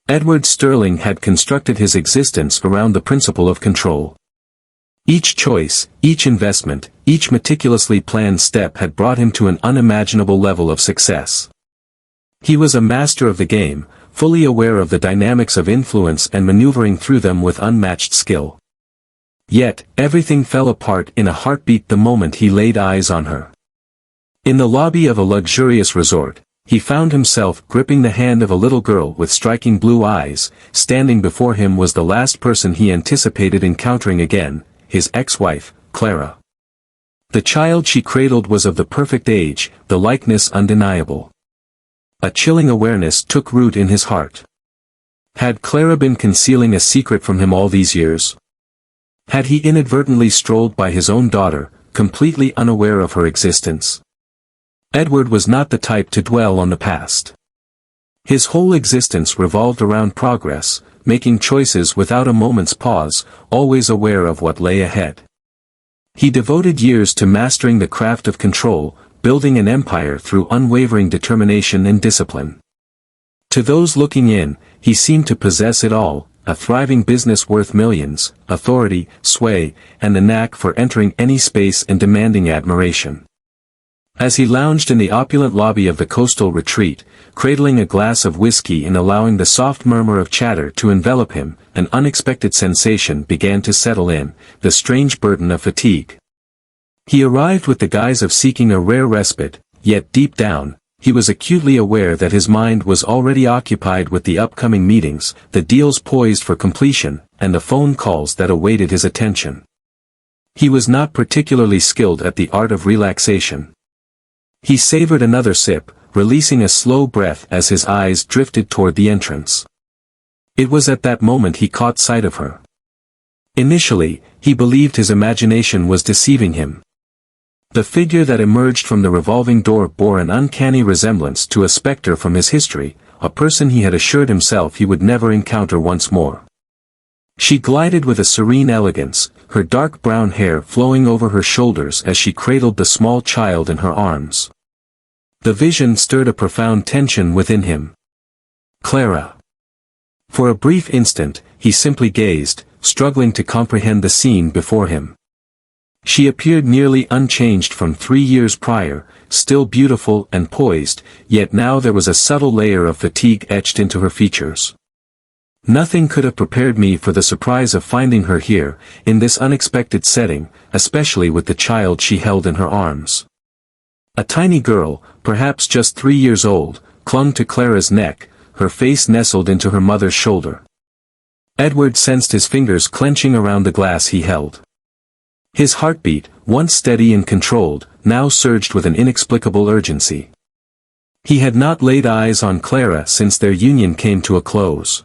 Edward Sterling had constructed his existence around the principle of control. Each choice, each investment, each meticulously planned step had brought him to an unimaginable level of success. He was a master of the game, fully aware of the dynamics of influence and maneuvering through them with unmatched skill. Yet, everything fell apart in a heartbeat the moment he laid eyes on her. In the lobby of a luxurious resort, he found himself gripping the hand of a little girl with striking blue eyes. Standing before him was the last person he anticipated encountering again, his ex-wife, Clara. The child she cradled was of the perfect age, the likeness undeniable. A chilling awareness took root in his heart. Had Clara been concealing a secret from him all these years? Had he inadvertently strolled by his own daughter, completely unaware of her existence? Edward was not the type to dwell on the past. His whole existence revolved around progress, making choices without a moment's pause, always aware of what lay ahead. He devoted years to mastering the craft of control, building an empire through unwavering determination and discipline. To those looking in, he seemed to possess it all: a thriving business worth millions, authority, sway, and the knack for entering any space and demanding admiration. As he lounged in the opulent lobby of the coastal retreat, cradling a glass of whiskey and allowing the soft murmur of chatter to envelop him, an unexpected sensation began to settle in, the strange burden of fatigue. He arrived with the guise of seeking a rare respite, yet deep down, he was acutely aware that his mind was already occupied with the upcoming meetings, the deals poised for completion, and the phone calls that awaited his attention. He was not particularly skilled at the art of relaxation. He savored another sip, releasing a slow breath as his eyes drifted toward the entrance. It was at that moment he caught sight of her. Initially, he believed his imagination was deceiving him. The figure that emerged from the revolving door bore an uncanny resemblance to a specter from his history, a person he had assured himself he would never encounter once more. She glided with a serene elegance, her dark brown hair flowing over her shoulders as she cradled the small child in her arms. The vision stirred a profound tension within him. Clara. For a brief instant, he simply gazed, struggling to comprehend the scene before him. She appeared nearly unchanged from 3 years prior, still beautiful and poised, yet now there was a subtle layer of fatigue etched into her features. Nothing could have prepared me for the surprise of finding her here, in this unexpected setting, especially with the child she held in her arms. A tiny girl, perhaps just 3 years old, clung to Clara's neck, her face nestled into her mother's shoulder. Edward sensed his fingers clenching around the glass he held. His heartbeat, once steady and controlled, now surged with an inexplicable urgency. He had not laid eyes on Clara since their union came to a close.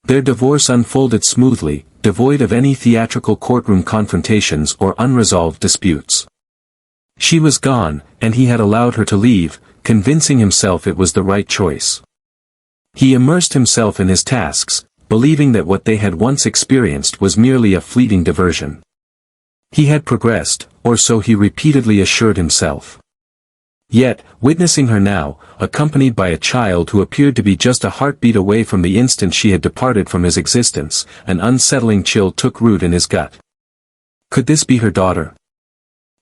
Their divorce unfolded smoothly, devoid of any theatrical courtroom confrontations or unresolved disputes. She was gone, and he had allowed her to leave, convincing himself it was the right choice. He immersed himself in his tasks, believing that what they had once experienced was merely a fleeting diversion. He had progressed, or so he repeatedly assured himself. Yet, witnessing her now, accompanied by a child who appeared to be just a heartbeat away from the instant she had departed from his existence, an unsettling chill took root in his gut. Could this be her daughter?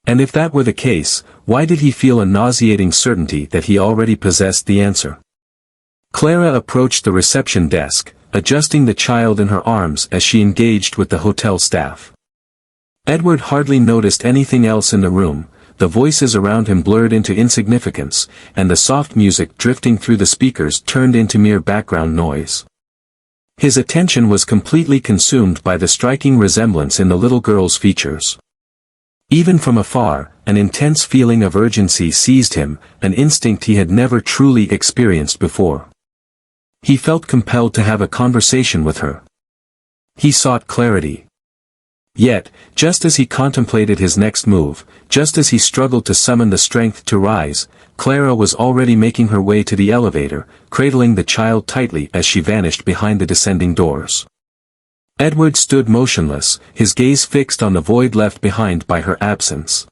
And if that were the case, why did he feel a nauseating certainty that he already possessed the answer? Clara approached the reception desk, adjusting the child in her arms as she engaged with the hotel staff. Edward hardly noticed anything else in the room. The voices around him blurred into insignificance, and the soft music drifting through the speakers turned into mere background noise. His attention was completely consumed by the striking resemblance in the little girl's features. Even from afar, an intense feeling of urgency seized him, an instinct he had never truly experienced before. He felt compelled to have a conversation with her. He sought clarity. Yet, just as he contemplated his next move, just as he struggled to summon the strength to rise, Clara was already making her way to the elevator, cradling the child tightly as she vanished behind the descending doors. Edward stood motionless, his gaze fixed on the void left behind by her absence.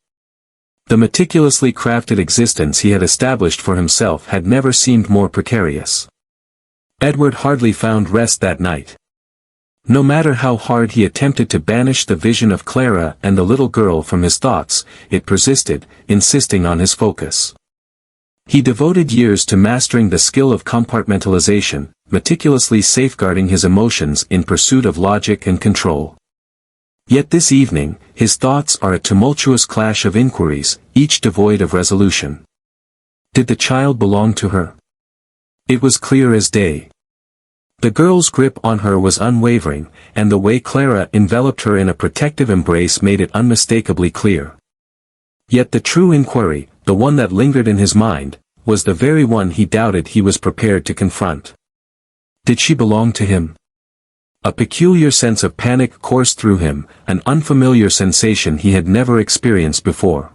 The meticulously crafted existence he had established for himself had never seemed more precarious. Edward hardly found rest that night. No matter how hard he attempted to banish the vision of Clara and the little girl from his thoughts, it persisted, insisting on his focus. He devoted years to mastering the skill of compartmentalization, meticulously safeguarding his emotions in pursuit of logic and control. Yet this evening, his thoughts are a tumultuous clash of inquiries, each devoid of resolution. Did the child belong to her? It was clear as day. The girl's grip on her was unwavering, and the way Clara enveloped her in a protective embrace made it unmistakably clear. Yet the true inquiry, the one that lingered in his mind, was the very one he doubted he was prepared to confront. Did she belong to him? A peculiar sense of panic coursed through him, an unfamiliar sensation he had never experienced before.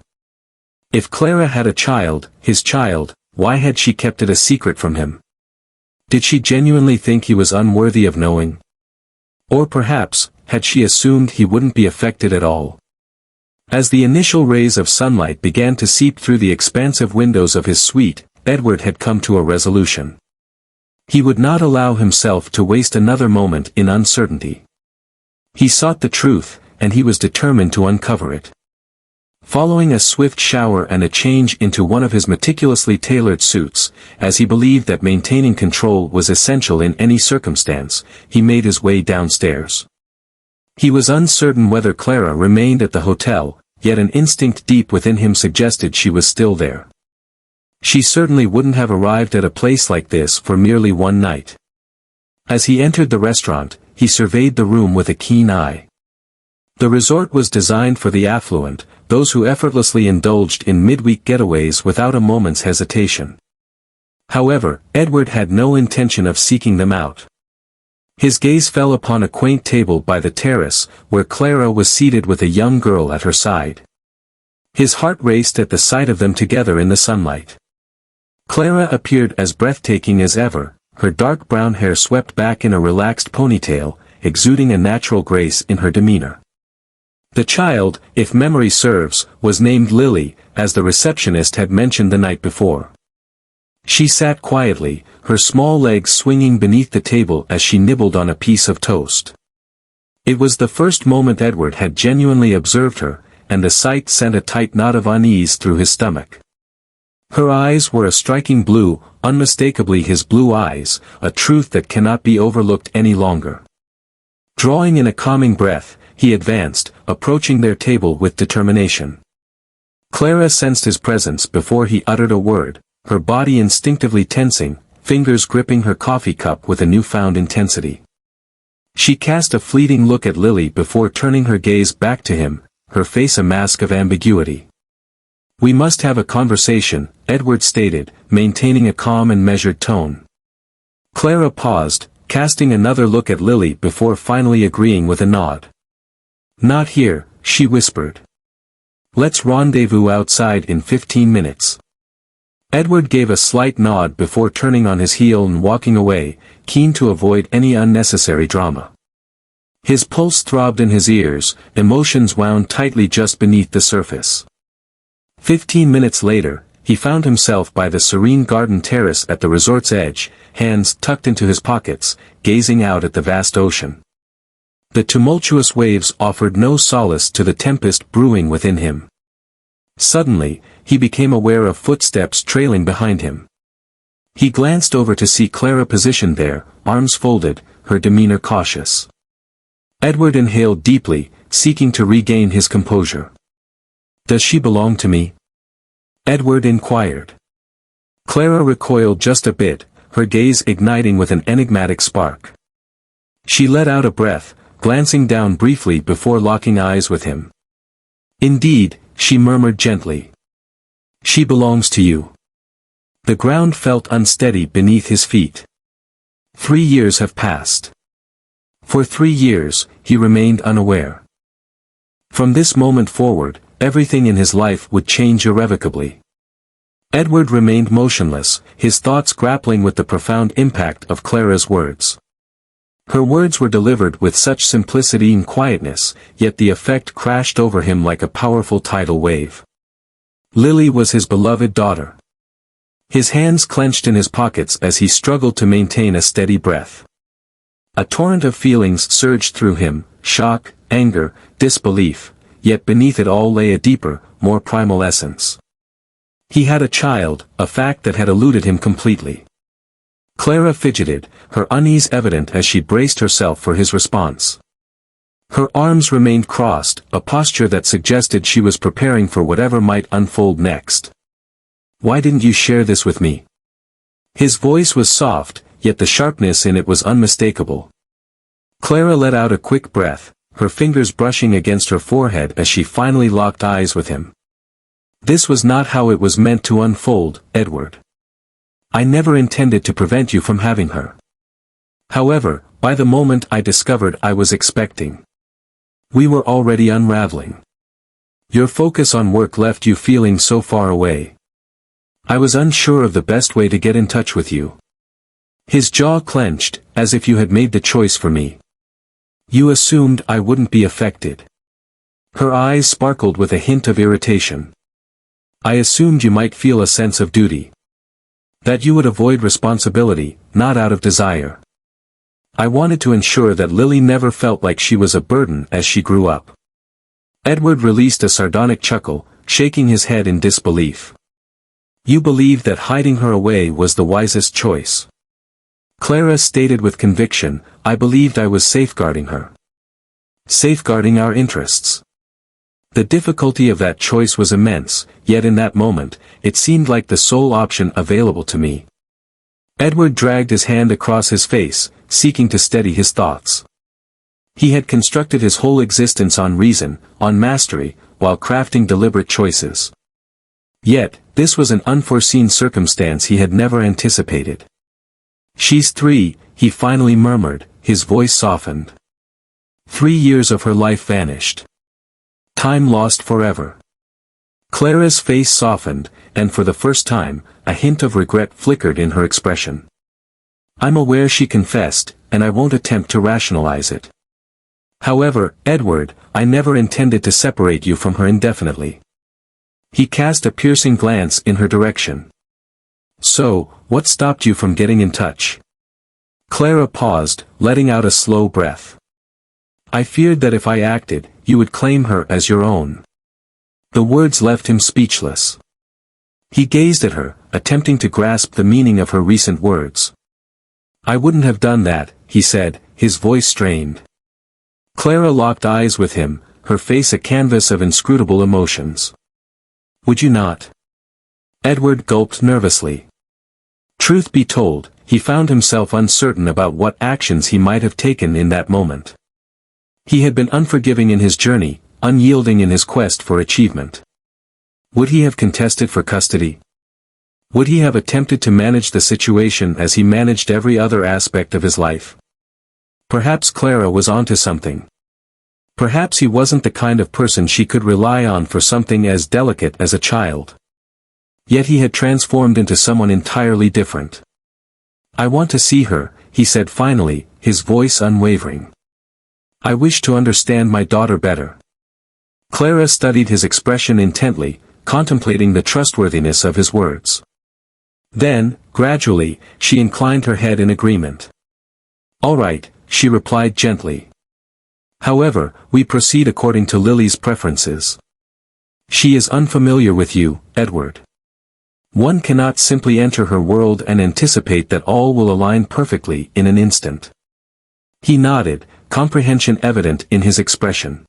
If Clara had a child, his child, why had she kept it a secret from him? Did she genuinely think he was unworthy of knowing? Or perhaps, had she assumed he wouldn't be affected at all? As the initial rays of sunlight began to seep through the expansive windows of his suite, Edward had come to a resolution. He would not allow himself to waste another moment in uncertainty. He sought the truth, and he was determined to uncover it. Following a swift shower and a change into one of his meticulously tailored suits, as he believed that maintaining control was essential in any circumstance, he made his way downstairs. He was uncertain whether Clara remained at the hotel, yet an instinct deep within him suggested she was still there. She certainly wouldn't have arrived at a place like this for merely one night. As he entered the restaurant, he surveyed the room with a keen eye. The resort was designed for the affluent, those who effortlessly indulged in midweek getaways without a moment's hesitation. However, Edward had no intention of seeking them out. His gaze fell upon a quaint table by the terrace, where Clara was seated with a young girl at her side. His heart raced at the sight of them together in the sunlight. Clara appeared as breathtaking as ever, her dark brown hair swept back in a relaxed ponytail, exuding a natural grace in her demeanor. The child, if memory serves, was named Lily, as the receptionist had mentioned the night before. She sat quietly, her small legs swinging beneath the table as she nibbled on a piece of toast. It was the first moment Edward had genuinely observed her, and the sight sent a tight knot of unease through his stomach. Her eyes were a striking blue, unmistakably his blue eyes, a truth that cannot be overlooked any longer. Drawing in a calming breath, he advanced, approaching their table with determination. Clara sensed his presence before he uttered a word, her body instinctively tensing, fingers gripping her coffee cup with a newfound intensity. She cast a fleeting look at Lily before turning her gaze back to him, her face a mask of ambiguity. "We must have a conversation," Edward stated, maintaining a calm and measured tone. Clara paused, casting another look at Lily before finally agreeing with a nod. "Not here," she whispered. "Let's rendezvous outside in 15 minutes. Edward gave a slight nod before turning on his heel and walking away, keen to avoid any unnecessary drama. His pulse throbbed in his ears, emotions wound tightly just beneath the surface. 15 minutes later, he found himself by the serene garden terrace at the resort's edge, hands tucked into his pockets, gazing out at the vast ocean. The tumultuous waves offered no solace to the tempest brewing within him. Suddenly, he became aware of footsteps trailing behind him. He glanced over to see Clara positioned there, arms folded, her demeanor cautious. Edward inhaled deeply, seeking to regain his composure. "Does she belong to me?" Edward inquired. Clara recoiled just a bit, her gaze igniting with an enigmatic spark. She let out a breath, glancing down briefly before locking eyes with him. "Indeed," she murmured gently. "She belongs to you." The ground felt unsteady beneath his feet. 3 years have passed. For 3 years, he remained unaware. From this moment forward, everything in his life would change irrevocably. Edward remained motionless, his thoughts grappling with the profound impact of Clara's words. Her words were delivered with such simplicity and quietness, yet the effect crashed over him like a powerful tidal wave. Lily was his beloved daughter. His hands clenched in his pockets as he struggled to maintain a steady breath. A torrent of feelings surged through him, shock, anger, disbelief, yet beneath it all lay a deeper, more primal essence. He had a child, a fact that had eluded him completely. Clara fidgeted, her unease evident as she braced herself for his response. Her arms remained crossed, a posture that suggested she was preparing for whatever might unfold next. "Why didn't you share this with me?" His voice was soft, yet the sharpness in it was unmistakable. Clara let out a quick breath, her fingers brushing against her forehead as she finally locked eyes with him. "This was not how it was meant to unfold, Edward. I never intended to prevent you from having her. However, by the moment I discovered I was expecting, we were already unraveling. Your focus on work left you feeling so far away. I was unsure of the best way to get in touch with you." His jaw clenched, as if you had made the choice for me. "You assumed I wouldn't be affected." Her eyes sparkled with a hint of irritation. "I assumed you might feel a sense of duty. That you would avoid responsibility, not out of desire. I wanted to ensure that Lily never felt like she was a burden as she grew up." Edward released a sardonic chuckle, shaking his head in disbelief. "You believed that hiding her away was the wisest choice." Clara stated with conviction, "I believed I was safeguarding her. Safeguarding our interests." The difficulty of that choice was immense, yet in that moment, it seemed like the sole option available to me. Edward dragged his hand across his face, seeking to steady his thoughts. He had constructed his whole existence on reason, on mastery, while crafting deliberate choices. Yet, this was an unforeseen circumstance he had never anticipated. "She's 3, he finally murmured, his voice softened. 3 years of her life vanished. Time lost forever." Clara's face softened, and for the first time, a hint of regret flickered in her expression. "I'm aware," she confessed, "and I won't attempt to rationalize it. However, Edward, I never intended to separate you from her indefinitely." He cast a piercing glance in her direction. "So, what stopped you from getting in touch?" Clara paused, letting out a slow breath. "I feared that if I acted, you would claim her as your own." The words left him speechless. He gazed at her, attempting to grasp the meaning of her recent words. "I wouldn't have done that," he said, his voice strained. Clara locked eyes with him, her face a canvas of inscrutable emotions. "Would you not?" Edward gulped nervously. Truth be told, he found himself uncertain about what actions he might have taken in that moment. He had been unforgiving in his journey, unyielding in his quest for achievement. Would he have contested for custody? Would he have attempted to manage the situation as he managed every other aspect of his life? Perhaps Clara was onto something. Perhaps he wasn't the kind of person she could rely on for something as delicate as a child. Yet he had transformed into someone entirely different. "I want to see her," he said finally, his voice unwavering. "I wish to understand my daughter better." Clara studied his expression intently, contemplating the trustworthiness of his words. Then, gradually, she inclined her head in agreement. "All right," she replied gently. "However, we proceed according to Lily's preferences. She is unfamiliar with you, Edward. One cannot simply enter her world and anticipate that all will align perfectly in an instant." He nodded, comprehension evident in his expression.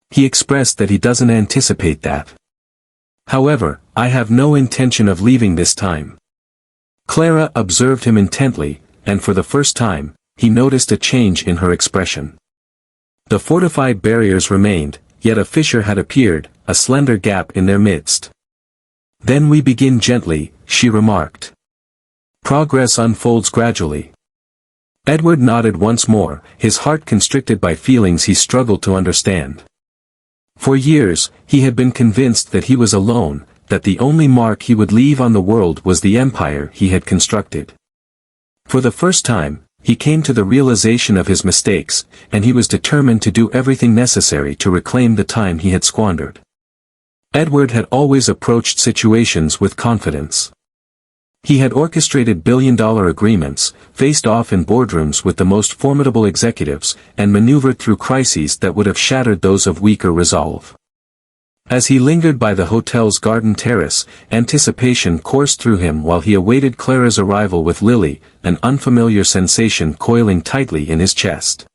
He expressed that he doesn't anticipate that. "However, I have no intention of leaving this time." Clara observed him intently, and for the first time, he noticed a change in her expression. The fortified barriers remained, yet a fissure had appeared, a slender gap in their midst. "Then we begin gently," she remarked. "Progress unfolds gradually." Edward nodded once more, his heart constricted by feelings he struggled to understand. For years, he had been convinced that he was alone, that the only mark he would leave on the world was the empire he had constructed. For the first time, he came to the realization of his mistakes, and he was determined to do everything necessary to reclaim the time he had squandered. Edward had always approached situations with confidence. He had orchestrated billion-dollar agreements, faced off in boardrooms with the most formidable executives, and maneuvered through crises that would have shattered those of weaker resolve. As he lingered by the hotel's garden terrace, anticipation coursed through him while he awaited Clara's arrival with Lily, an unfamiliar sensation coiling tightly in his chest.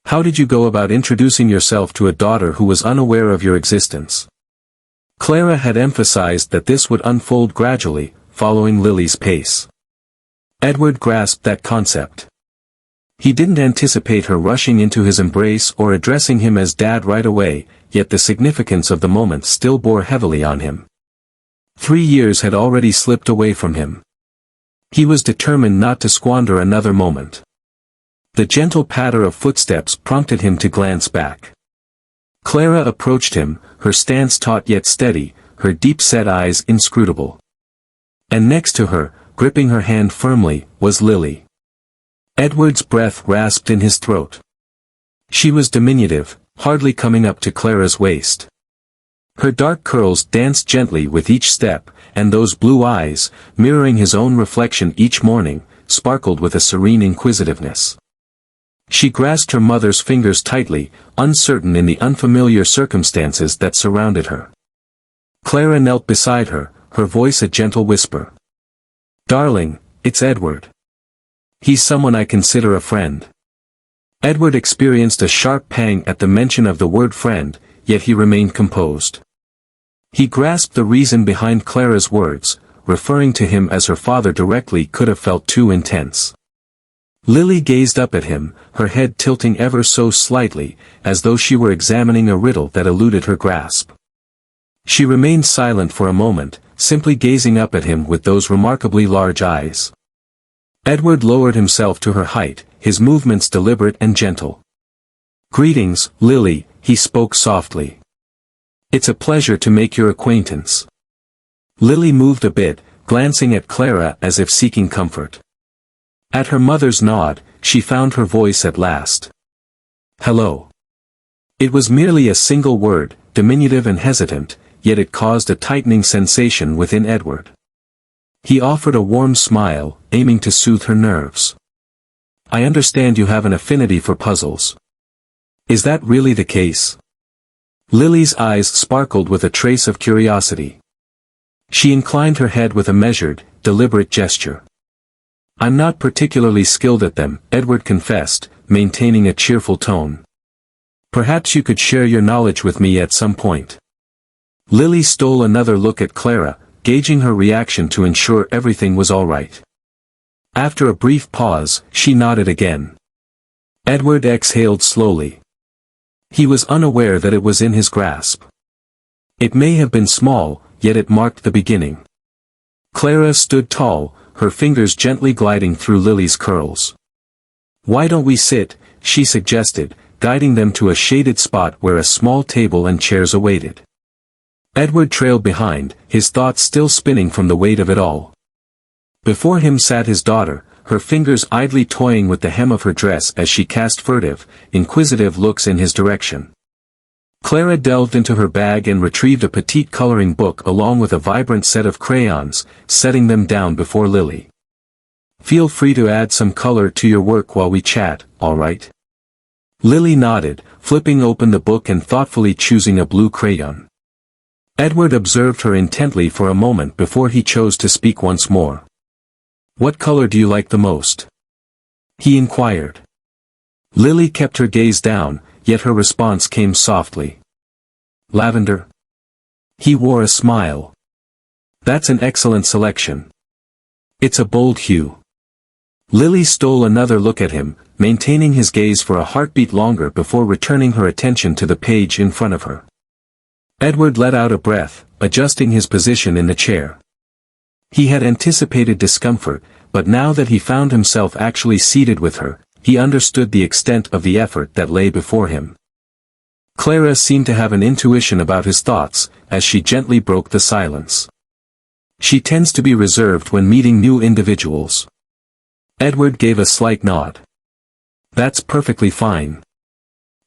How did you go about introducing yourself to a daughter who was unaware of your existence? Clara had emphasized that this would unfold gradually, following Lily's pace. Edward grasped that concept. He didn't anticipate her rushing into his embrace or addressing him as Dad right away, yet the significance of the moment still bore heavily on him. 3 years had already slipped away from him. He was determined not to squander another moment. The gentle patter of footsteps prompted him to glance back. Clara approached him, her stance taut yet steady, her deep-set eyes inscrutable. And next to her, gripping her hand firmly, was Lily. Edward's breath rasped in his throat. She was diminutive, hardly coming up to Clara's waist. Her dark curls danced gently with each step, and those blue eyes, mirroring his own reflection each morning, sparkled with a serene inquisitiveness. She grasped her mother's fingers tightly, uncertain in the unfamiliar circumstances that surrounded her. Clara knelt beside her, her voice a gentle whisper. "Darling, it's Edward. He's someone I consider a friend." Edward experienced a sharp pang at the mention of the word friend, yet he remained composed. He grasped the reason behind Clara's words, referring to him as her father directly could have felt too intense. Lily gazed up at him, her head tilting ever so slightly, as though she were examining a riddle that eluded her grasp. She remained silent for a moment, simply gazing up at him with those remarkably large eyes. Edward lowered himself to her height, his movements deliberate and gentle. "Greetings, Lily," he spoke softly. "It's a pleasure to make your acquaintance." Lily moved a bit, glancing at Clara as if seeking comfort. At her mother's nod, she found her voice at last. "Hello." It was merely a single word, diminutive and hesitant, yet it caused a tightening sensation within Edward. He offered a warm smile, aiming to soothe her nerves. "I understand you have an affinity for puzzles. Is that really the case?" Lily's eyes sparkled with a trace of curiosity. She inclined her head with a measured, deliberate gesture. "I'm not particularly skilled at them," Edward confessed, maintaining a cheerful tone. "Perhaps you could share your knowledge with me at some point." Lily stole another look at Clara, gauging her reaction to ensure everything was all right. After a brief pause, she nodded again. Edward exhaled slowly. He was unaware that it was in his grasp. It may have been small, yet it marked the beginning. Clara stood tall, her fingers gently gliding through Lily's curls. "Why don't we sit?" she suggested, guiding them to a shaded spot where a small table and chairs awaited. Edward trailed behind, his thoughts still spinning from the weight of it all. Before him sat his daughter, her fingers idly toying with the hem of her dress as she cast furtive, inquisitive looks in his direction. Clara delved into her bag and retrieved a petite coloring book along with a vibrant set of crayons, setting them down before Lily. "Feel free to add some color to your work while we chat, all right?" Lily nodded, flipping open the book and thoughtfully choosing a blue crayon. Edward observed her intently for a moment before he chose to speak once more. "What color do you like the most?" he inquired. Lily kept her gaze down, yet her response came softly. "Lavender." He wore a smile. "That's an excellent selection. It's a bold hue." Lily stole another look at him, maintaining his gaze for a heartbeat longer before returning her attention to the page in front of her. Edward let out a breath, adjusting his position in the chair. He had anticipated discomfort, but now that he found himself actually seated with her, he understood the extent of the effort that lay before him. Clara seemed to have an intuition about his thoughts, as she gently broke the silence. She tends to be reserved when meeting new individuals. Edward gave a slight nod. "That's perfectly fine.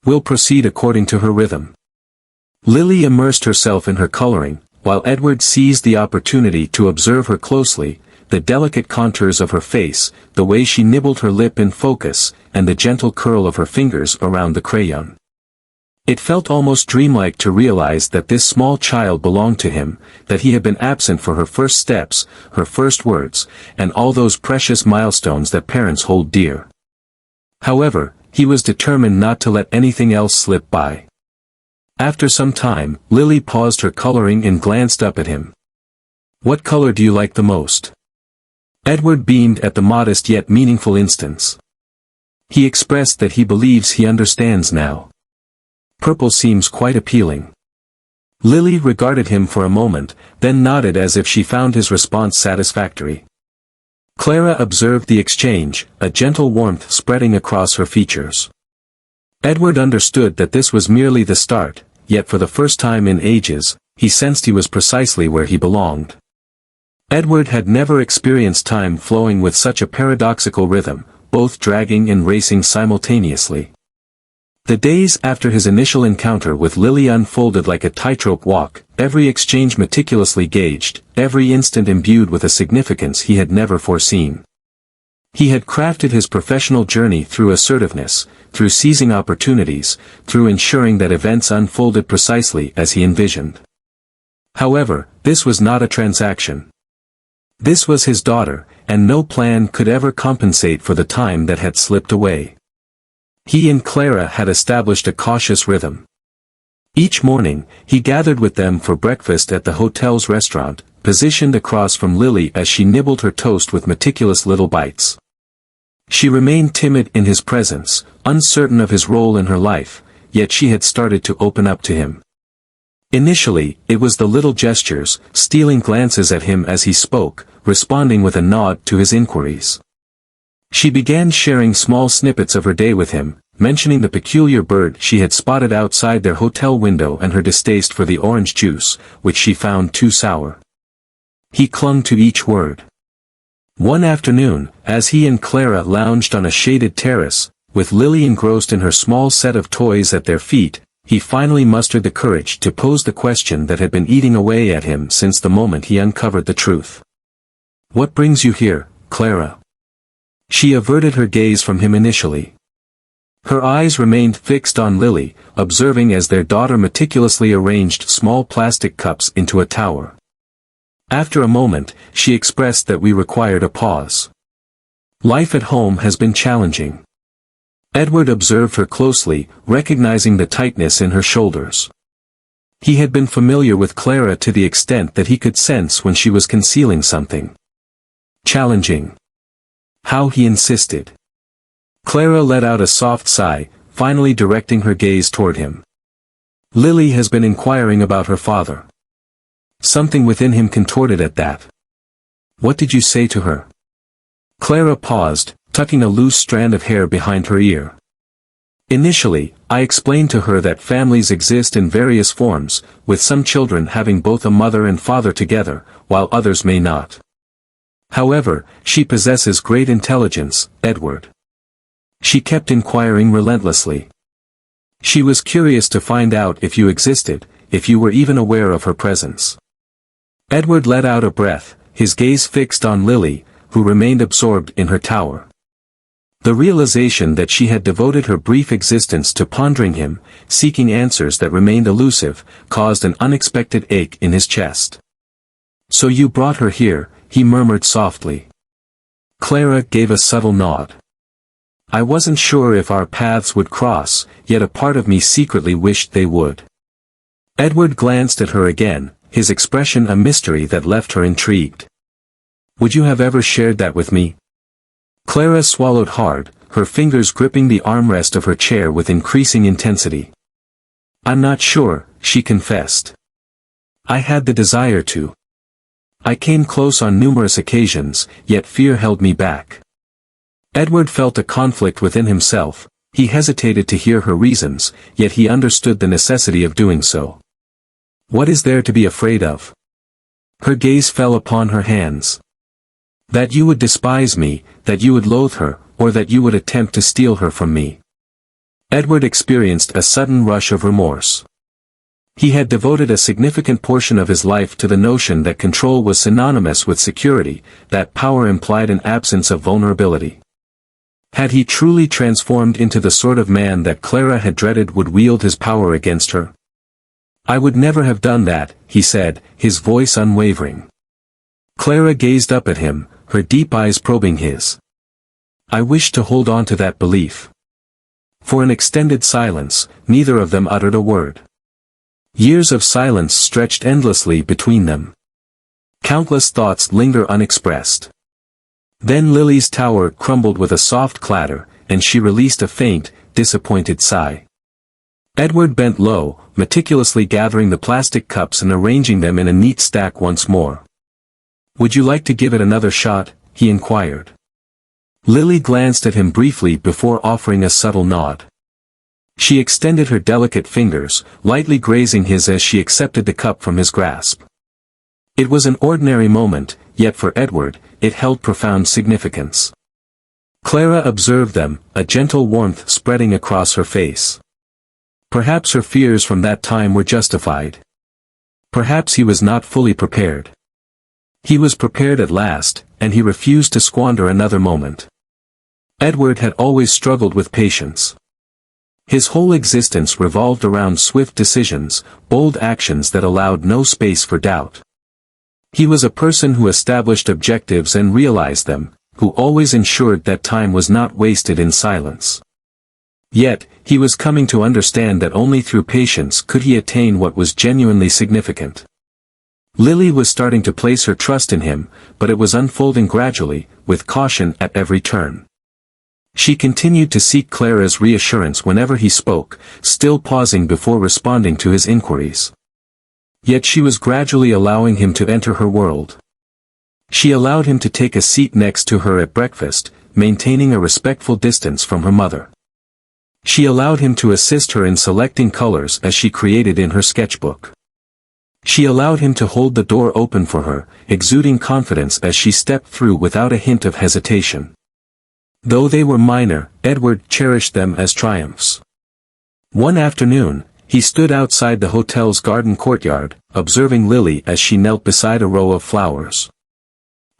We'll proceed according to her rhythm." Lily immersed herself in her coloring, while Edward seized the opportunity to observe her closely, the delicate contours of her face, the way she nibbled her lip in focus, and the gentle curl of her fingers around the crayon. It felt almost dreamlike to realize that this small child belonged to him, that he had been absent for her first steps, her first words, and all those precious milestones that parents hold dear. However, he was determined not to let anything else slip by. After some time, Lily paused her coloring and glanced up at him. "What color do you like the most?" Edward beamed at the modest yet meaningful instance. He expressed that he believes he understands now. "Purple seems quite appealing." Lily regarded him for a moment, then nodded as if she found his response satisfactory. Clara observed the exchange, a gentle warmth spreading across her features. Edward understood that this was merely the start, yet for the first time in ages, he sensed he was precisely where he belonged. Edward had never experienced time flowing with such a paradoxical rhythm, both dragging and racing simultaneously. The days after his initial encounter with Lily unfolded like a tightrope walk, every exchange meticulously gauged, every instant imbued with a significance he had never foreseen. He had crafted his professional journey through assertiveness, through seizing opportunities, through ensuring that events unfolded precisely as he envisioned. However, this was not a transaction. This was his daughter, and no plan could ever compensate for the time that had slipped away. He and Clara had established a cautious rhythm. Each morning, he gathered with them for breakfast at the hotel's restaurant, positioned across from Lily as she nibbled her toast with meticulous little bites. She remained timid in his presence, uncertain of his role in her life, yet she had started to open up to him. Initially, it was the little gestures, stealing glances at him as he spoke, responding with a nod to his inquiries. She began sharing small snippets of her day with him, mentioning the peculiar bird she had spotted outside their hotel window and her distaste for the orange juice, which she found too sour. He clung to each word. One afternoon, as he and Clara lounged on a shaded terrace, with Lily engrossed in her small set of toys at their feet, he finally mustered the courage to pose the question that had been eating away at him since the moment he uncovered the truth. "What brings you here, Clara?" She averted her gaze from him initially. Her eyes remained fixed on Lily, observing as their daughter meticulously arranged small plastic cups into a tower. After a moment, she expressed that we required a pause. "Life at home has been challenging." Edward observed her closely, recognizing the tightness in her shoulders. He had been familiar with Clara to the extent that he could sense when she was concealing something. "Challenging?" How he insisted. Clara let out a soft sigh, finally directing her gaze toward him. "Lily has been inquiring about her father." Something within him contorted at that. "What did you say to her?" Clara paused, tucking a loose strand of hair behind her ear. "Initially, I explained to her that families exist in various forms, with some children having both a mother and father together, while others may not. However, she possesses great intelligence, Edward." She kept inquiring relentlessly. She was curious to find out if you existed, if you were even aware of her presence. Edward let out a breath, his gaze fixed on Lily, who remained absorbed in her tower. The realization that she had devoted her brief existence to pondering him, seeking answers that remained elusive, caused an unexpected ache in his chest. "So you brought her here," he murmured softly. Clara gave a subtle nod. "I wasn't sure if our paths would cross, yet a part of me secretly wished they would." Edward glanced at her again, his expression a mystery that left her intrigued. "Would you have ever shared that with me?" Clara swallowed hard, her fingers gripping the armrest of her chair with increasing intensity. "I'm not sure," she confessed. "I had the desire to. I came close on numerous occasions, yet fear held me back." Edward felt a conflict within himself. He hesitated to hear her reasons, yet he understood the necessity of doing so. "What is there to be afraid of?" Her gaze fell upon her hands. "That you would despise me, that you would loathe her, or that you would attempt to steal her from me." Edward experienced a sudden rush of remorse. He had devoted a significant portion of his life to the notion that control was synonymous with security, that power implied an absence of vulnerability. Had he truly transformed into the sort of man that Clara had dreaded would wield his power against her? "I would never have done that," he said, his voice unwavering. Clara gazed up at him, her deep eyes probing his. "I wish to hold on to that belief." For an extended silence, neither of them uttered a word. Years of silence stretched endlessly between them. Countless thoughts linger unexpressed. Then Lily's tower crumbled with a soft clatter, and she released a faint, disappointed sigh. Edward bent low, meticulously gathering the plastic cups and arranging them in a neat stack once more. "Would you like to give it another shot?" he inquired. Lily glanced at him briefly before offering a subtle nod. She extended her delicate fingers, lightly grazing his as she accepted the cup from his grasp. It was an ordinary moment, yet for Edward, it held profound significance. Clara observed them, a gentle warmth spreading across her face. Perhaps her fears from that time were justified. Perhaps he was not fully prepared. He was prepared at last, and he refused to squander another moment. Edward had always struggled with patience. His whole existence revolved around swift decisions, bold actions that allowed no space for doubt. He was a person who established objectives and realized them, who always ensured that time was not wasted in silence. Yet, he was coming to understand that only through patience could he attain what was genuinely significant. Lily was starting to place her trust in him, but it was unfolding gradually, with caution at every turn. She continued to seek Clara's reassurance whenever he spoke, still pausing before responding to his inquiries. Yet she was gradually allowing him to enter her world. She allowed him to take a seat next to her at breakfast, maintaining a respectful distance from her mother. She allowed him to assist her in selecting colors as she created in her sketchbook. She allowed him to hold the door open for her, exuding confidence as she stepped through without a hint of hesitation. Though they were minor, Edward cherished them as triumphs. One afternoon, he stood outside the hotel's garden courtyard, observing Lily as she knelt beside a row of flowers.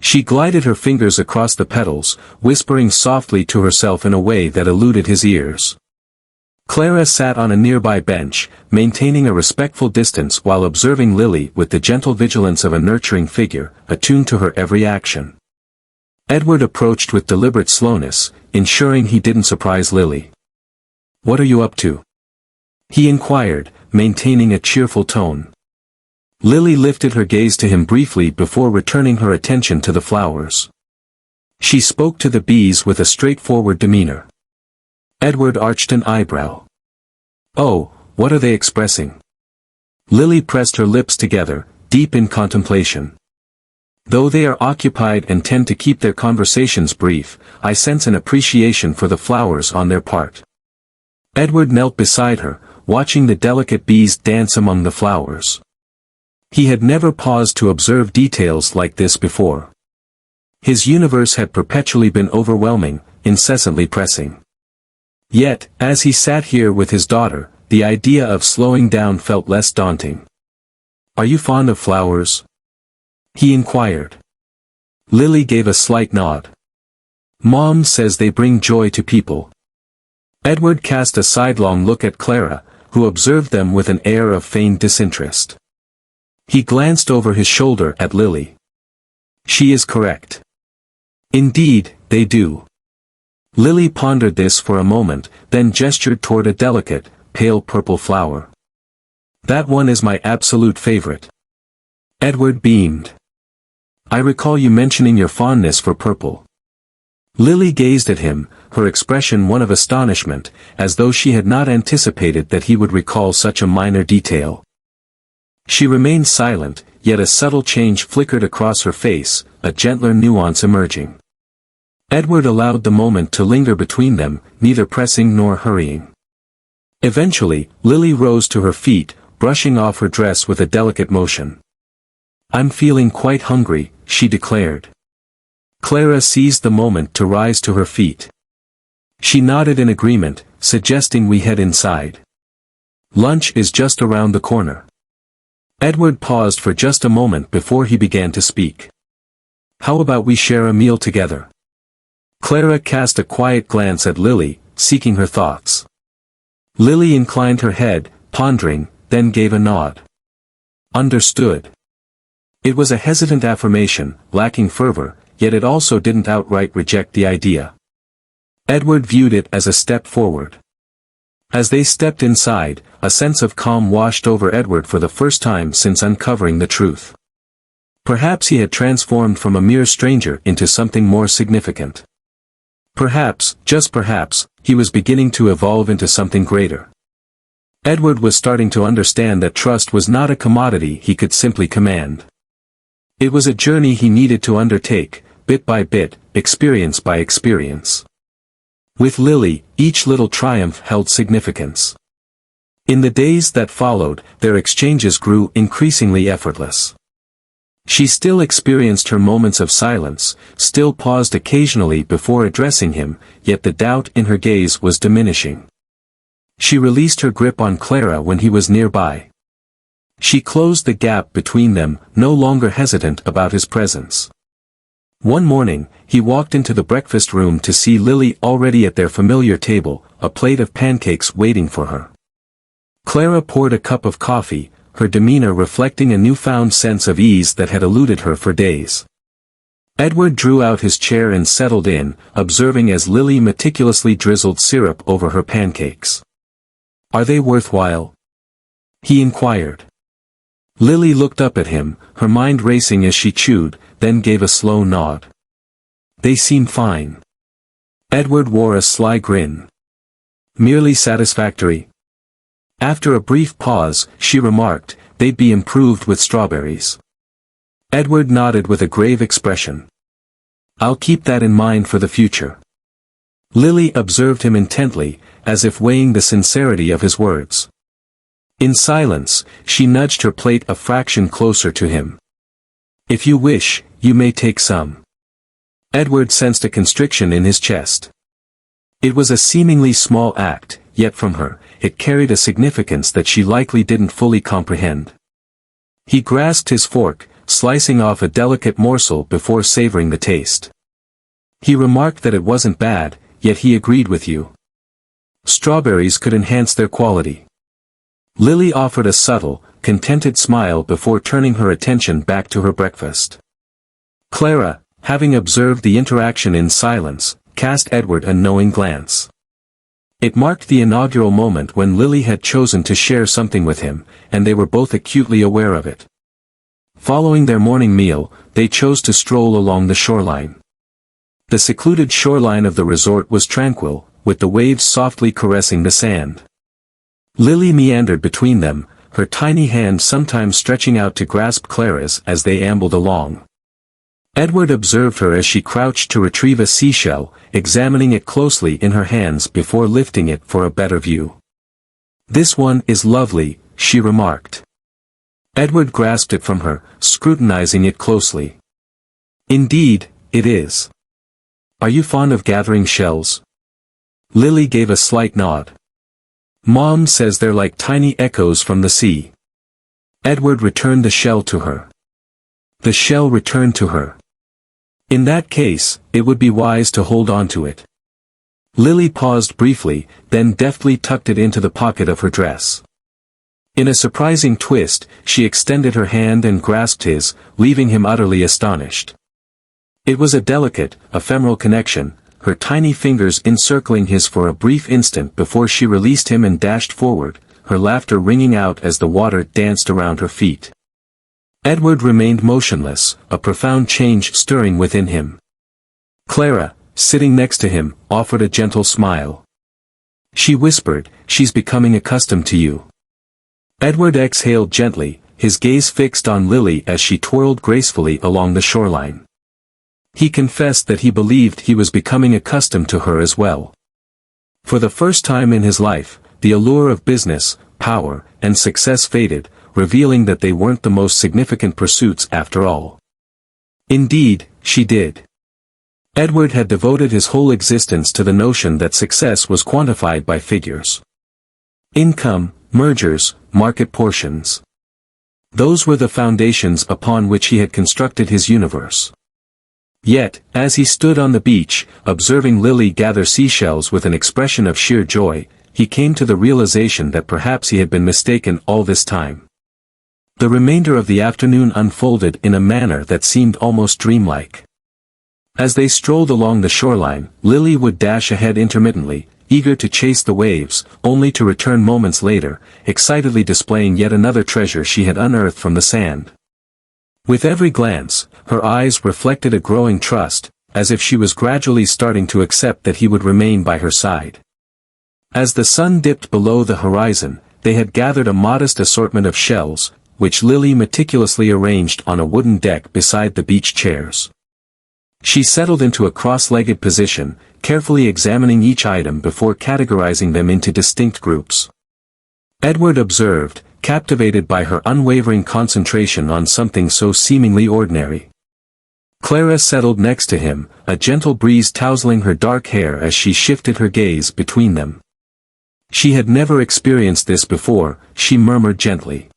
She glided her fingers across the petals, whispering softly to herself in a way that eluded his ears. Clara sat on a nearby bench, maintaining a respectful distance while observing Lily with the gentle vigilance of a nurturing figure, attuned to her every action. Edward approached with deliberate slowness, ensuring he didn't surprise Lily. "What are you up to?" he inquired, maintaining a cheerful tone. Lily lifted her gaze to him briefly before returning her attention to the flowers. She spoke to the bees with a straightforward demeanor. Edward arched an eyebrow. "Oh, what are they expressing?" Lily pressed her lips together, deep in contemplation. "Though they are occupied and tend to keep their conversations brief, I sense an appreciation for the flowers on their part." Edward knelt beside her, watching the delicate bees dance among the flowers. He had never paused to observe details like this before. His universe had perpetually been overwhelming, incessantly pressing. Yet, as he sat here with his daughter, the idea of slowing down felt less daunting. "Are you fond of flowers?" he inquired. Lily gave a slight nod. "Mom says they bring joy to people." Edward cast a sidelong look at Clara, who observed them with an air of feigned disinterest. He glanced over his shoulder at Lily. "She is correct. Indeed, they do." Lily pondered this for a moment, then gestured toward a delicate, pale purple flower. "That one is my absolute favorite." Edward beamed. "I recall you mentioning your fondness for purple." Lily gazed at him, her expression one of astonishment, as though she had not anticipated that he would recall such a minor detail. She remained silent, yet a subtle change flickered across her face, a gentler nuance emerging. Edward allowed the moment to linger between them, neither pressing nor hurrying. Eventually, Lily rose to her feet, brushing off her dress with a delicate motion. "I'm feeling quite hungry," she declared. Clara seized the moment to rise to her feet. She nodded in agreement, suggesting we head inside. Lunch is just around the corner. Edward paused for just a moment before he began to speak. How about we share a meal together? Clara cast a quiet glance at Lily, seeking her thoughts. Lily inclined her head, pondering, then gave a nod. Understood. It was a hesitant affirmation, lacking fervor, yet it also didn't outright reject the idea. Edward viewed it as a step forward. As they stepped inside, a sense of calm washed over Edward for the first time since uncovering the truth. Perhaps he had transformed from a mere stranger into something more significant. Perhaps, just perhaps, he was beginning to evolve into something greater. Edward was starting to understand that trust was not a commodity he could simply command. It was a journey he needed to undertake, bit by bit, experience by experience. With Lily, each little triumph held significance. In the days that followed, their exchanges grew increasingly effortless. She still experienced her moments of silence, still paused occasionally before addressing him, yet the doubt in her gaze was diminishing. She released her grip on Clara when he was nearby. She closed the gap between them, no longer hesitant about his presence. One morning, he walked into the breakfast room to see Lily already at their familiar table, a plate of pancakes waiting for her. Clara poured a cup of coffee, her demeanor reflecting a newfound sense of ease that had eluded her for days. Edward drew out his chair and settled in, observing as Lily meticulously drizzled syrup over her pancakes. Are they worthwhile? He inquired. Lily looked up at him, her mind racing as she chewed, then gave a slow nod. They seem fine. Edward wore a sly grin. Merely satisfactory. After a brief pause, she remarked, they'd be improved with strawberries. Edward nodded with a grave expression. I'll keep that in mind for the future. Lily observed him intently, as if weighing the sincerity of his words. In silence, she nudged her plate a fraction closer to him. If you wish, you may take some. Edward sensed a constriction in his chest. It was a seemingly small act, yet from her, it carried a significance that she likely didn't fully comprehend. He grasped his fork, slicing off a delicate morsel before savoring the taste. He remarked that it wasn't bad, yet he agreed with you. Strawberries could enhance their quality. Lily offered a subtle, contented smile before turning her attention back to her breakfast. Clara, having observed the interaction in silence, cast Edward a knowing glance. It marked the inaugural moment when Lily had chosen to share something with him, and they were both acutely aware of it. Following their morning meal, they chose to stroll along the shoreline. The secluded shoreline of the resort was tranquil, with the waves softly caressing the sand. Lily meandered between them, her tiny hand sometimes stretching out to grasp Clara's as they ambled along. Edward observed her as she crouched to retrieve a seashell, examining it closely in her hands before lifting it for a better view. This one is lovely, she remarked. Edward grasped it from her, scrutinizing it closely. Indeed, it is. Are you fond of gathering shells? Lily gave a slight nod. Mom says they're like tiny echoes from the sea. Edward returned the shell to her. The shell returned to her. In that case, it would be wise to hold on to it. Lily paused briefly, then deftly tucked it into the pocket of her dress. In a surprising twist, she extended her hand and grasped his, leaving him utterly astonished. It was a delicate, ephemeral connection, her tiny fingers encircling his for a brief instant before she released him and dashed forward, her laughter ringing out as the water danced around her feet. Edward remained motionless, a profound change stirring within him. Clara, sitting next to him, offered a gentle smile. She whispered, she's becoming accustomed to you. Edward exhaled gently, his gaze fixed on Lily as she twirled gracefully along the shoreline. He confessed that he believed he was becoming accustomed to her as well. For the first time in his life, the allure of business, power, and success faded, revealing that they weren't the most significant pursuits after all. Indeed, she did. Edward had devoted his whole existence to the notion that success was quantified by figures. Income, mergers, market portions. Those were the foundations upon which he had constructed his universe. Yet, as he stood on the beach, observing Lily gather seashells with an expression of sheer joy, he came to the realization that perhaps he had been mistaken all this time. The remainder of the afternoon unfolded in a manner that seemed almost dreamlike. As they strolled along the shoreline, Lily would dash ahead intermittently, eager to chase the waves, only to return moments later, excitedly displaying yet another treasure she had unearthed from the sand. With every glance, her eyes reflected a growing trust, as if she was gradually starting to accept that he would remain by her side. As the sun dipped below the horizon, they had gathered a modest assortment of shells, which Lily meticulously arranged on a wooden deck beside the beach chairs. She settled into a cross-legged position, carefully examining each item before categorizing them into distinct groups. Edward observed, captivated by her unwavering concentration on something so seemingly ordinary. Clara settled next to him, a gentle breeze tousling her dark hair as she shifted her gaze between them. She had never experienced this before, she murmured gently.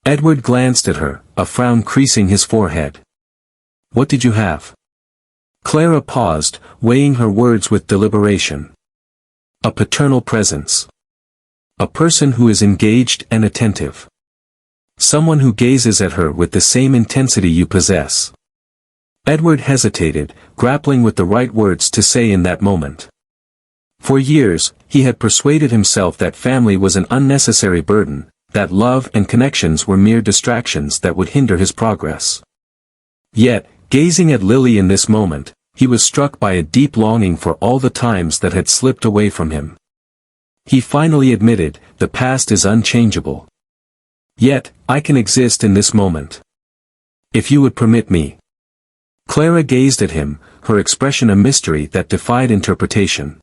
Edward glanced at her, a frown creasing his forehead. "What did you have?" Clara paused, weighing her words with deliberation. "A paternal presence. A person who is engaged and attentive. Someone who gazes at her with the same intensity you possess." Edward hesitated, grappling with the right words to say in that moment. For years, he had persuaded himself that family was an unnecessary burden, that love and connections were mere distractions that would hinder his progress. Yet, gazing at Lily in this moment, he was struck by a deep longing for all the times that had slipped away from him. He finally admitted, "The past is unchangeable. Yet, I can exist in this moment. If you would permit me." Clara gazed at him, her expression a mystery that defied interpretation.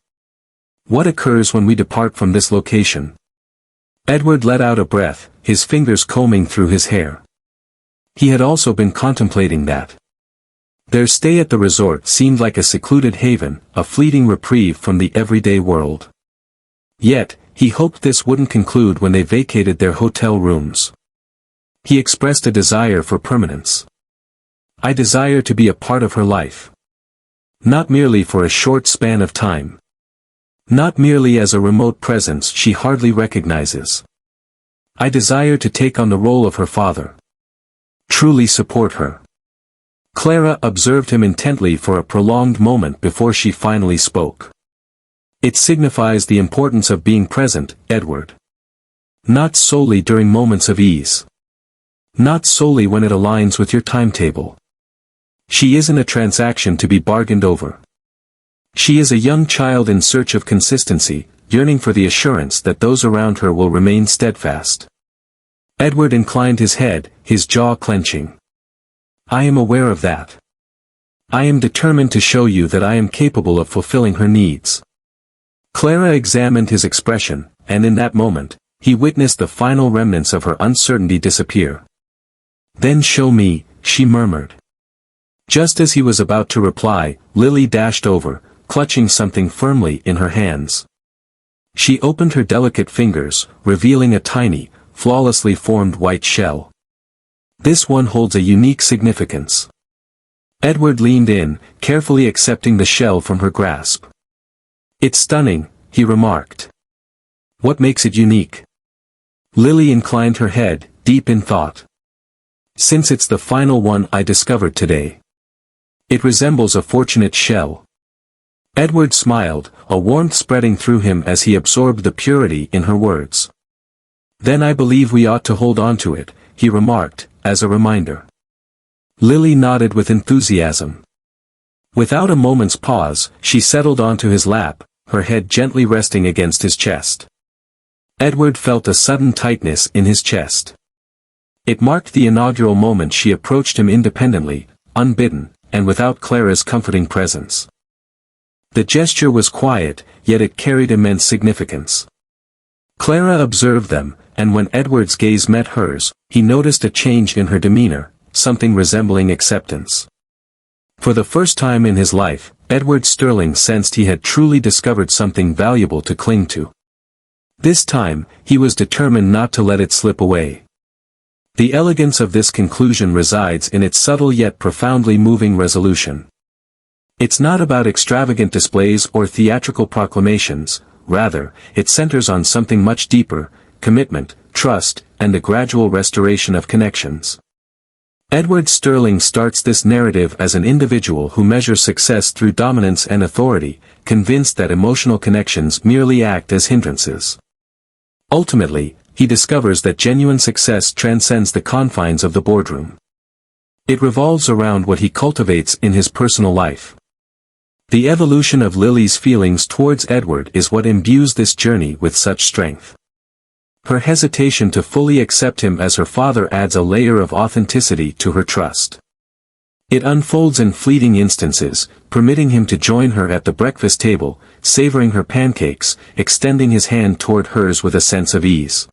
"What occurs when we depart from this location?" Edward let out a breath, his fingers combing through his hair. He had also been contemplating that. Their stay at the resort seemed like a secluded haven, a fleeting reprieve from the everyday world. Yet, he hoped this wouldn't conclude when they vacated their hotel rooms. He expressed a desire for permanence. "I desire to be a part of her life. Not merely for a short span of time. Not merely as a remote presence she hardly recognizes. I desire to take on the role of her father. Truly support her." Clara observed him intently for a prolonged moment before she finally spoke. "It signifies the importance of being present, Edward. Not solely during moments of ease. Not solely when it aligns with your timetable. She isn't a transaction to be bargained over. She is a young child in search of consistency, yearning for the assurance that those around her will remain steadfast." Edward inclined his head, his jaw clenching. "I am aware of that. I am determined to show you that I am capable of fulfilling her needs." Clara examined his expression, and in that moment, he witnessed the final remnants of her uncertainty disappear. "Then show me," she murmured. Just as he was about to reply, Lily dashed over, clutching something firmly in her hands. She opened her delicate fingers, revealing a tiny, flawlessly formed white shell. "This one holds a unique significance." Edward leaned in, carefully accepting the shell from her grasp. "It's stunning," he remarked. "What makes it unique?" Lily inclined her head, deep in thought. "Since it's the final one I discovered today. It resembles a fortunate shell." Edward smiled, a warmth spreading through him as he absorbed the purity in her words. "Then I believe we ought to hold on to it," he remarked, as a reminder. Lily nodded with enthusiasm. Without a moment's pause, she settled onto his lap, her head gently resting against his chest. Edward felt a sudden tightness in his chest. It marked the inaugural moment she approached him independently, unbidden, and without Clara's comforting presence. The gesture was quiet, yet it carried immense significance. Clara observed them, and when Edward's gaze met hers, he noticed a change in her demeanor, something resembling acceptance. For the first time in his life, Edward Sterling sensed he had truly discovered something valuable to cling to. This time, he was determined not to let it slip away. The elegance of this conclusion resides in its subtle yet profoundly moving resolution. It's not about extravagant displays or theatrical proclamations, rather, it centers on something much deeper: commitment, trust, and the gradual restoration of connections. Edward Sterling starts this narrative as an individual who measures success through dominance and authority, convinced that emotional connections merely act as hindrances. Ultimately, he discovers that genuine success transcends the confines of the boardroom. It revolves around what he cultivates in his personal life. The evolution of Lily's feelings towards Edward is what imbues this journey with such strength. Her hesitation to fully accept him as her father adds a layer of authenticity to her trust. It unfolds in fleeting instances, permitting him to join her at the breakfast table, savoring her pancakes, extending his hand toward hers with a sense of ease.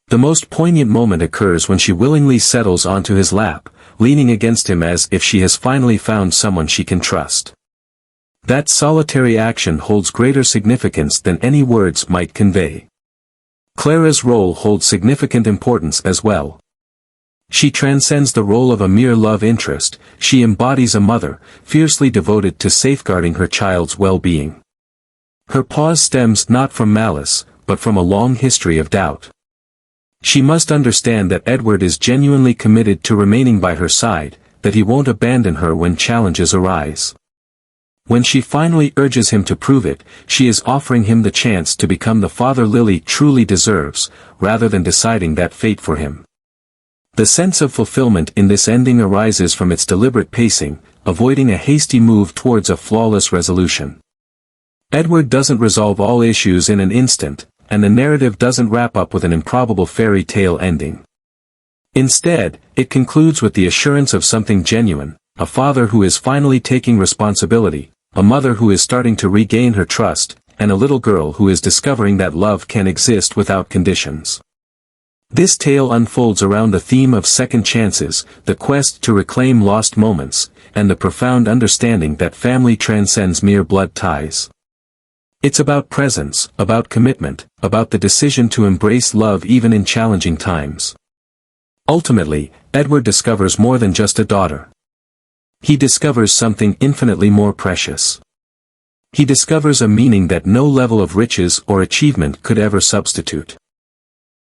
The most poignant moment occurs when she willingly settles onto his lap, leaning against him as if she has finally found someone she can trust. That solitary action holds greater significance than any words might convey. Clara's role holds significant importance as well. She transcends the role of a mere love interest; she embodies a mother, fiercely devoted to safeguarding her child's well-being. Her pause stems not from malice, but from a long history of doubt. She must understand that Edward is genuinely committed to remaining by her side, that he won't abandon her when challenges arise. When she finally urges him to prove it, she is offering him the chance to become the father Lily truly deserves, rather than deciding that fate for him. The sense of fulfillment in this ending arises from its deliberate pacing, avoiding a hasty move towards a flawless resolution. Edward doesn't resolve all issues in an instant, and the narrative doesn't wrap up with an improbable fairy tale ending. Instead, it concludes with the assurance of something genuine: a father who is finally taking responsibility, a mother who is starting to regain her trust, and a little girl who is discovering that love can exist without conditions. This tale unfolds around the theme of second chances, the quest to reclaim lost moments, and the profound understanding that family transcends mere blood ties. It's about presence, about commitment, about the decision to embrace love even in challenging times. Ultimately, Edward discovers more than just a daughter. He discovers something infinitely more precious. He discovers a meaning that no level of riches or achievement could ever substitute.